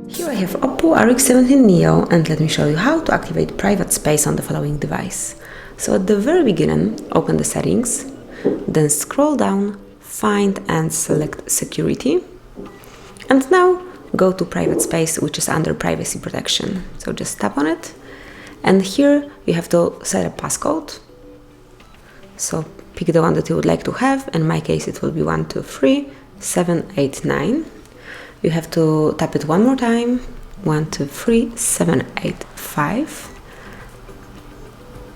Here I have OPPO RX17 Neo, and let me show you how to activate private space on the following device. So at the very beginning, open the settings, then scroll down, find and select security, and now go to private space, which is under privacy protection. So just tap on it, and here you have to set a passcode. So pick the one that you would like to have. In my case it will be 123789. You have to tap it one more time, 123785.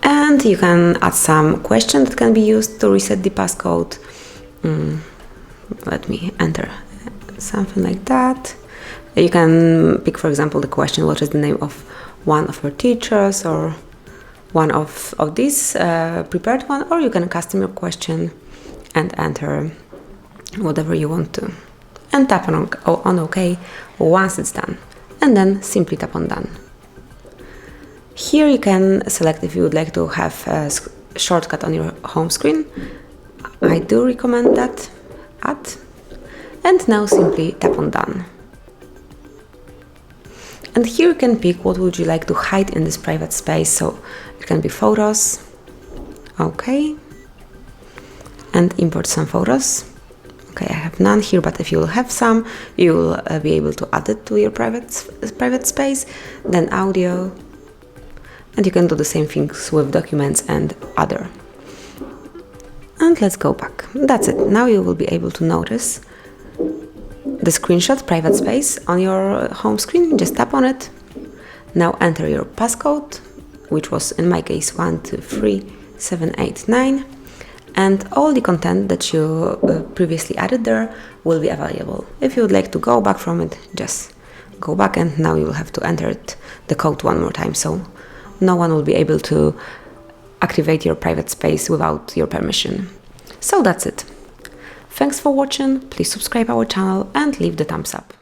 And you can add some question that can be used to reset the passcode. Let me enter something like that. You can pick, for example, the question, what is the name of one of your teachers, or one of these prepared one, or you can custom your question and enter whatever you want to. And tap on OK once it's done, and then simply tap on Done. Here you can select if you would like to have a shortcut on your home screen. I do recommend that. Add. And now simply tap on Done. And here you can pick what would you like to hide in this private space. So it can be photos. OK. And import some photos. Okay, I have none here, but if you will have some, you will be able to add it to your private space. Then audio. And you can do the same things with documents and other. And let's go back. That's it. Now you will be able to notice the screenshot private space on your home screen. Just tap on it. Now enter your passcode, which was in my case 123789, and all the content that you previously added there will be available. If you would like to go back from it, just go back, and now you will have to enter the code one more time. So no one will be able to activate your private space without your permission. So that's it. Thanks for watching, please subscribe our channel and leave the thumbs up.